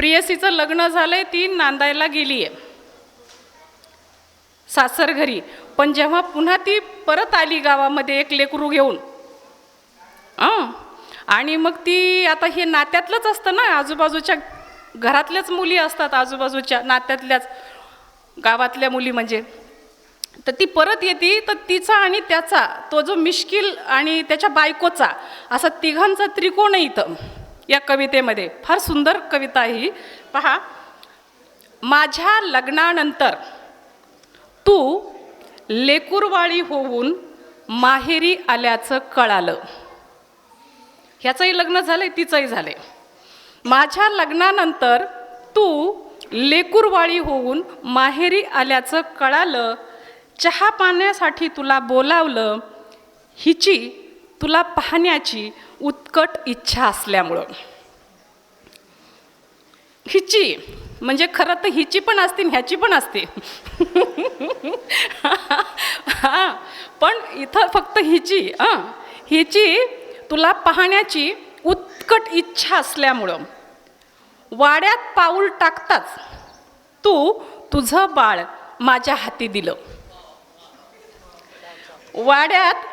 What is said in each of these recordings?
प्रियसीचं लग्न झालंय, ती नांदायला गेली आहे सासर घरी. पण जेव्हा पुन्हा ती परत आली गावामध्ये एक लेकरू घेऊन, आणि मग ती आता हे नात्यातलंच असतं ना, आजूबाजूच्या घरातल्याच मुली असतात, आजूबाजूच्या नात्यातल्याच गावातल्या मुली म्हणजे. तर ती परत येते, तर तिचा आणि त्याचा तो जो मिश्किल आणि त्याच्या बायकोचा असा तिघांचा त्रिकोण आहे इथं या कवितेमध्ये. फार सुंदर कविता आहे ही. पहा, माझ्या लग्नानंतर तू लेकुरवाळी होऊन माहेरी आल्याचं कळालं. ह्याचंही लग्न झालंय, तिचंही झालंय. माझ्या लग्नानंतर तू लेकुरवाळी होऊन माहेरी आल्याचं कळालं, चहा पाण्यासाठी तुला बोलावलं, हिची तुला पाहण्याची उत्कट इच्छा असल्यामुळं. हिची म्हणजे खरं तर हिची पण असते ह्याची पण असते. हां, पण इथं फक्त हिची. हिची तुला पाहण्याची उत्कट इच्छा असल्यामुळं वाड्यात पाऊल टाकताच तू तुझं बाळ माझ्या हाती दिलं. वाड्यात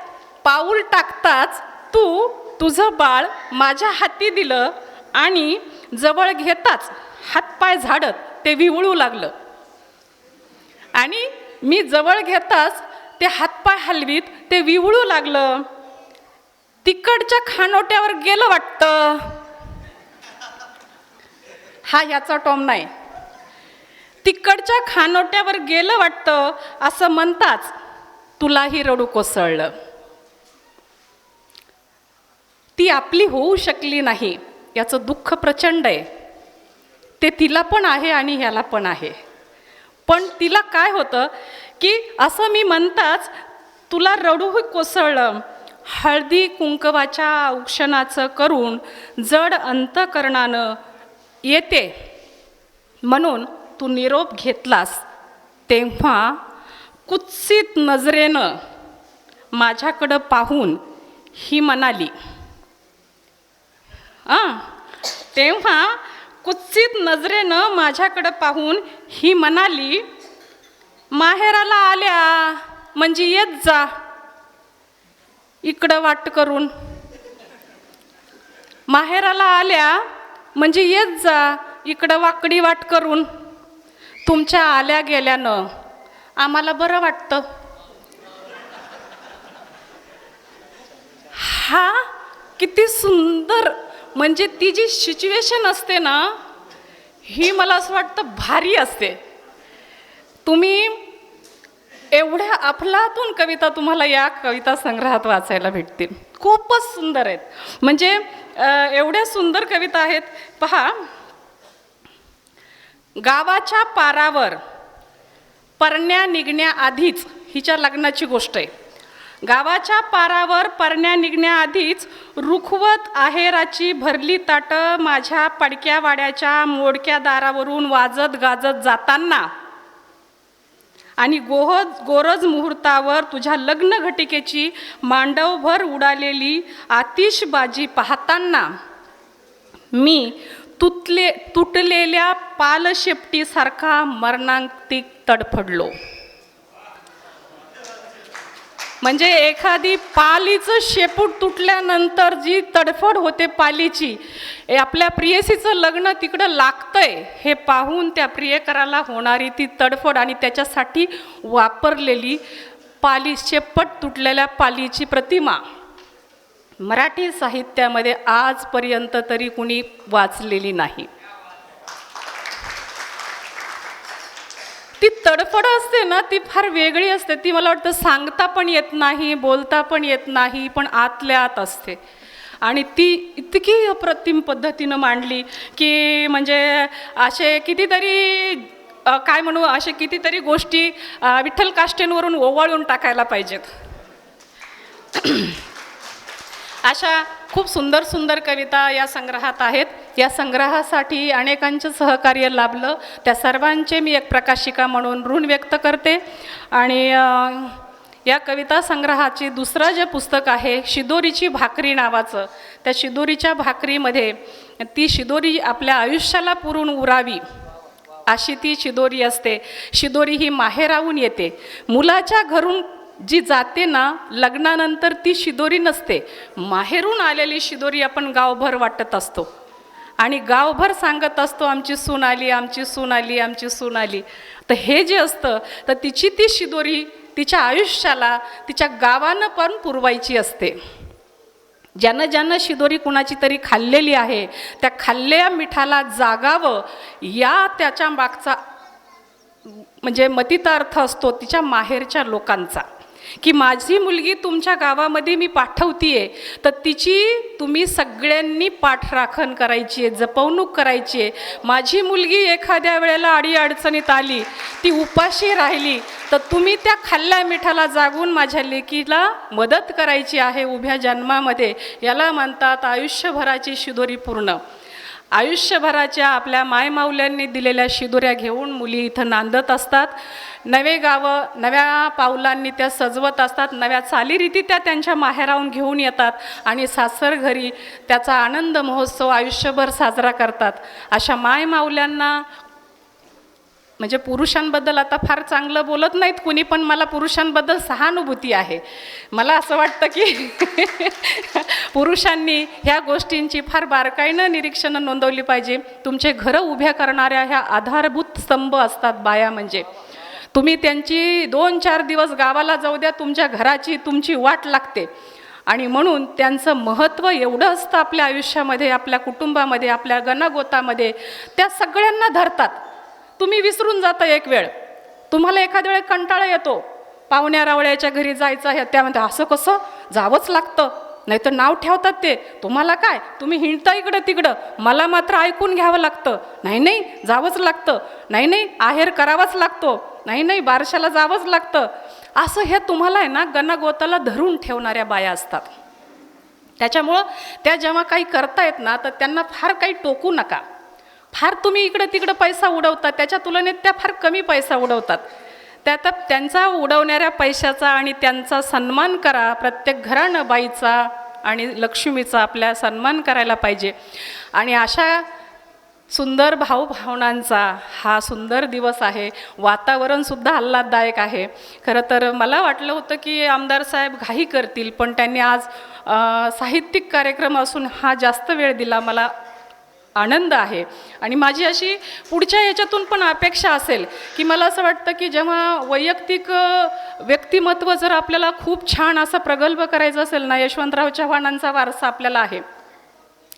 पाऊल टाकताच तू तुझं बाळ माझ्या हाती दिलं आणि जवळ घेताच हातपाय झाडत ते विवळू लागलं. आणि मी जवळ घेताच ते हातपाय हलवीत ते विवळू लागलं. तिकडच्या खानोट्यावर गेलं वाटतं. हा ह्याचा टॉम नाही. तिकडच्या खानोट्यावर गेलं वाटतं असं म्हणताच तुलाही रडू कोसळलं. ती आपली होऊ शकली नाही याचं दुःख प्रचंड आहे. ते तिला पण आहे आणि ह्याला पण आहे. पण तिला काय होतं की असं मी म्हणताच तुला रडूही कोसळलं. हळदी कुंकवाच्या औक्षणाचं करून जड अंतकरणानं येते म्हणून तू निरोप घेतलास, तेव्हा कुत्सित नजरेनं माझ्याकडं पाहून ही म्हणाली. तेव्हा कुत्सित नजरेनं माझ्याकडं पाहून ही म्हणाली, माहेराला आल्या म्हणजे येत जा इकडं वाट करून. माहेराला आल्या म्हणजे येत जा इकडं वाकडी वाट करून. तुमच्या आल्या गेल्यानं आम्हाला बरं वाटतं. हा किती सुंदर, म्हणजे ती जी सिच्युएशन असते ना, ही मला असं वाटतं भारी असते. तुम्ही एवढ्या अफलातून कविता तुम्हाला या कविता संग्रहात वाचायला भेटतील. खूपच सुंदर आहेत. म्हणजे एवढ्या सुंदर कविता आहेत. पहा, गावाच्या पारावर परण्या निघण्याआधीच, हिच्या लग्नाची गोष्ट आहे. गावाच्या पारावर परण्या निघण्याआधीच रुखवत आहेराची भरली ताटं माझ्या पडक्या वाड्याच्या मोडक्या दारावरून वाजत गाजत जाताना आणि गोरज मुहूर्तावर तुझ्या लग्न घटिकेची मांडवभर उडालेली आतिषबाजी पाहताना मी तुटलेल्या पालशेपटीसारखा मरणांतिक तडफडलो. म्हणजे एखादी पालीचं शेपूट तुटल्यानंतर जी तडफड होते पालीची, आपल्या प्रियसीचं लग्न तिकडं लागतंय हे पाहून त्या प्रियकराला होणारी ती तडफड आणि त्याच्यासाठी वापरलेली पाली, शेपट तुटलेल्या पालीची प्रतिमा मराठी साहित्यामध्ये आजपर्यंत तरी कुणी वाचलेली नाही. ती तडफड असते ना, ती फार वेगळी असते. ती मला वाटतं सांगता पण येत नाही, बोलता पण येत नाही, पण आतल्या आत असते. आणि ती इतकी अप्रतिम पद्धतीनं मांडली की म्हणजे असे कितीतरी काय म्हणू, असे कितीतरी गोष्टी विठ्ठल काष्टेंवरून ओवाळून टाकायला पाहिजेत. अशा खूप सुंदर सुंदर कविता या संग्रहात आहेत. या संग्रहासाठी अनेकांचं सहकार्य लाभलं. त्या सर्वांचे मी एक प्रकाशिका म्हणून ऋण व्यक्त करते. आणि या कविता संग्रहाचे दुसरं जे पुस्तक आहे शिदोरीची भाकरी नावाचं, त्या शिदोरीच्या भाकरीमध्ये ती शिदोरी आपल्या आयुष्याला पुरून उरावी अशी ती शिदोरी असते. शिदोरी ही माहेराहून येते. मुलाच्या घरून जी जाते ना लग्नानंतर ती शिदोरी नसते. माहेरून आलेली शिदोरी आपण गावभर वाटत असतो आणि गावभर सांगत असतो आमची सून आली, आमची सून आली, आमची सून आली. तर हे जे असतं तर तिची ती शिदोरी तिच्या आयुष्याला तिच्या गावानं पण पुरवायची असते. ज्यानं ज्यानं शिदोरी कुणाची तरी खाल्लेली आहे त्या खाल्लेल्या मिठाला जागावं या त्याच्या मागचा म्हणजे मतितार्थ असतो तिच्या माहेरच्या लोकांचा, की माझी मुलगी तुमच्या गावामध्ये मी पाठवतीये तर तिची तुम्ही सगळ्यांनी पाठराखण करायची आहे, जपवणूक करायची आहे. माझी मुलगी एखाद्या वेळेला अडीअडचणीत आली, ती उपाशी राहिली तर तुम्ही त्या खाल्ल्या मिठाला जागून माझ्या लेकीला मदत करायची आहे उभ्या जन्मामध्ये. याला म्हणतात आयुष्यभराची शिदोरी पूर्ण. आयुष्यभराच्या आपल्या मायमाऊल्यांनी दिलेल्या शिदोऱ्या घेऊन मुली इथं नांदत असतात. नवे गावं नव्या पावलांनी त्या सजवत असतात. नव्या चालीरीती त्या त्यांच्या माहेराहून घेऊन येतात आणि सासर घरी त्याचा आनंद महोत्सव आयुष्यभर साजरा करतात. अशा मायमाऊल्यांना म्हणजे पुरुषांबद्दल आता फार चांगलं बोलत नाहीत कुणी, पण मला पुरुषांबद्दल सहानुभूती आहे. मला असं वाटतं की पुरुषांनी ह्या गोष्टींची फार बारकाईनं निरीक्षणं नोंदवली पाहिजे. तुमचे घरं उभ्या करणाऱ्या ह्या आधारभूत स्तंभ असतात बाया. म्हणजे तुम्ही त्यांची 2-4 दिवस गावाला जाऊ द्या, तुमच्या घराची तुमची वाट लागते. आणि म्हणून त्यांचं महत्त्व एवढं असतं आपल्या आयुष्यामध्ये, आपल्या कुटुंबामध्ये, आपल्या गणागोतामध्ये. त्या सगळ्यांना धरतात. तुम्ही विसरून जाता एक वेळ, तुम्हाला एखाद्या वेळ कंटाळा येतो पाहुण्या रावळ्याच्या घरी जायचं आहे, त्यामध्ये असं कसं जावंच लागतं, नाही तर नाव ठेवतात ते. तुम्हाला काय, तुम्ही हिंडता इकडं तिकडं, मला मात्र ऐकून घ्यावं लागतं. नाही नाही जावंच लागतं, नाही नाही आहेर करावाच लागतो, नाही नाही बारशाला जावंच लागतं. असं हे तुम्हाला आहे ना गणागोताला धरून ठेवणाऱ्या बाया असतात. त्याच्यामुळं त्या जेव्हा काही करतायत ना तर त्यांना फार काही टोकू नका. फार तुम्ही इकडं तिकडं पैसा उडवता, त्याच्या तुलनेत त्या फार कमी पैसा उडवतात. त्यात त्यांचा उडवणाऱ्या पैशाचा आणि त्यांचा सन्मान करा. प्रत्येक घरानं बाईचा आणि लक्ष्मीचा आपल्या सन्मान करायला पाहिजे. आणि अशा सुंदर भावभावनांचा हा सुंदर दिवस आहे. वातावरणसुद्धा आल्हाददायक आहे. खरं तर मला वाटलं होतं की आमदार साहेब घाई करतील, पण त्यांनी आज साहित्यिक कार्यक्रम असून हा जास्त वेळ दिला. मला आनंद आहे. आणि माझी अशी पुढच्या याच्यातून पण अपेक्षा असेल की मला असं वाटतं की जेव्हा वैयक्तिक व्यक्तिमत्व जर आपल्याला खूप छान असं प्रगल्भ करायचं असेल ना, यशवंतराव चव्हाणांचा वारसा आपल्याला आहे.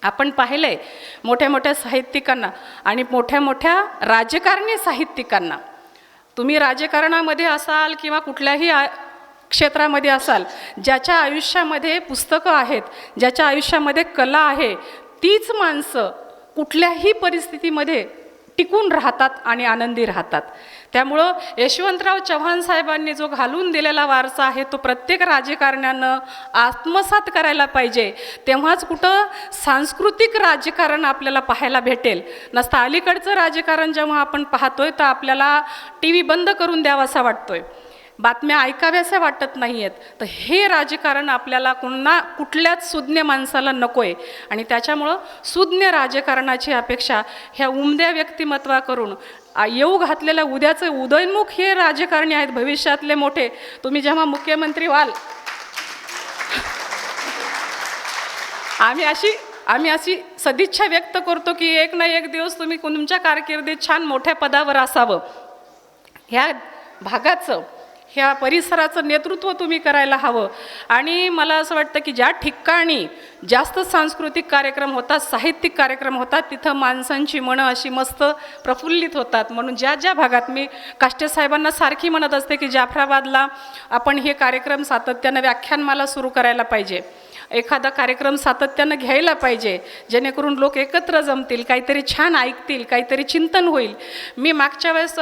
आपण पाहिलं आहे मोठ्या मोठ्या साहित्यिकांना आणि मोठ्या मोठ्या राजकारणी साहित्यिकांना. तुम्ही राजकारणामध्ये असाल किंवा कुठल्याही क्षेत्रामध्ये असाल, ज्याच्या आयुष्यामध्ये पुस्तकं आहेत, ज्याच्या आयुष्यामध्ये कला आहे, तीच माणसं कुठल्याही परिस्थितीमध्ये टिकून राहतात आणि आनंदी राहतात. त्यामुळं यशवंतराव चव्हाण साहेबांनी जो घालून दिलेला वारसा आहे तो प्रत्येक राजकारण्यानं आत्मसात करायला पाहिजे. तेव्हाच कुठं सांस्कृतिक राजकारण आपल्याला पाहायला भेटेल. नसतं अलीकडचं राजकारण जेव्हा आपण पाहतोय तर आपल्याला TV बंद करून द्यावासा वाटतोय, बातम्या ऐकाव्याशा वाटत नाही आहेत. तर हे राजकारण आपल्याला कुठल्याच सुज्ञ माणसाला नको आहे. आणि त्याच्यामुळं सुज्ञ राजकारणाची अपेक्षा ह्या उमद्या व्यक्तिमत्वाकरून येऊ घातलेल्या उद्याचं उदयनमुख हे राजकारणी आहेत, भविष्यातले मोठे. तुम्ही जेव्हा मुख्यमंत्री व्हाल, आम्ही अशी सदिच्छा व्यक्त करतो की एक ना एक दिवस तुम्ही तुमच्या कारकिर्दीत छान मोठ्या पदावर असावं. ह्या भागाचं ह्या परिसराचं नेतृत्व तुम्ही करायला हवं. आणि मला असं वाटतं की ज्या ठिकाणी जास्त सांस्कृतिक कार्यक्रम होतात, साहित्यिक कार्यक्रम होतात, तिथं माणसांची मनं अशी मस्त प्रफुल्लित होतात. म्हणून ज्या ज्या भागात मी काष्टे साहेबांना सारखी म्हणत असते की जाफराबादला आपण हे कार्यक्रम सातत्यानं व्याख्यानमाला सुरू करायला पाहिजे, एखादा कार्यक्रम सातत्यानं घ्यायला पाहिजे, जेणेकरून लोक एकत्र जमतील, काहीतरी छान ऐकतील, काहीतरी चिंतन होईल. मी मागच्या वेळेस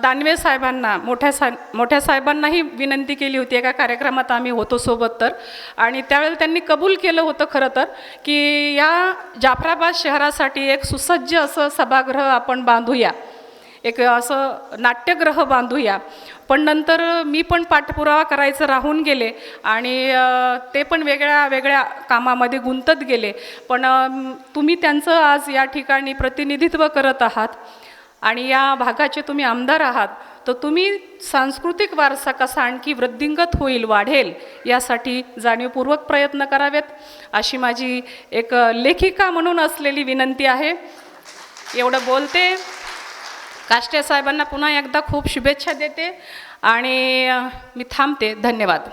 दानवे साहेबांना मोठ्या साहेबांनाही विनंती केली होती, एका कार्यक्रमात आम्ही होतो सोबत तर, आणि त्यावेळेला त्यांनी कबूल केलं होतं खरं तर की या जाफराबाद शहरासाठी एक सुसज्ज असं सभागृह आपण बांधूया. एक असं नाट्यगृह बांधूया. पण नंतर मी पण पाठपुरावा करायचं राहून गेले आणि ते पण वेगळ्या वेगळ्या कामामध्ये गुंतत गेले. पण तुम्ही त्यांचं आज या ठिकाणी प्रतिनिधित्व करत आहात आणि या भागाचे तुम्ही आमदार आहात, तर तुम्ही सांस्कृतिक वारसा कसा आणखी वृद्धिंगत होईल, वाढेल, यासाठी जाणीवपूर्वक प्रयत्न करावेत, अशी माझी एक लेखिका म्हणून असलेली विनंती आहे. एवढं बोलते. काष्टे साहेबांना पुन्हा एकदा खूप शुभेच्छा देते आणि मी थांबते. धन्यवाद.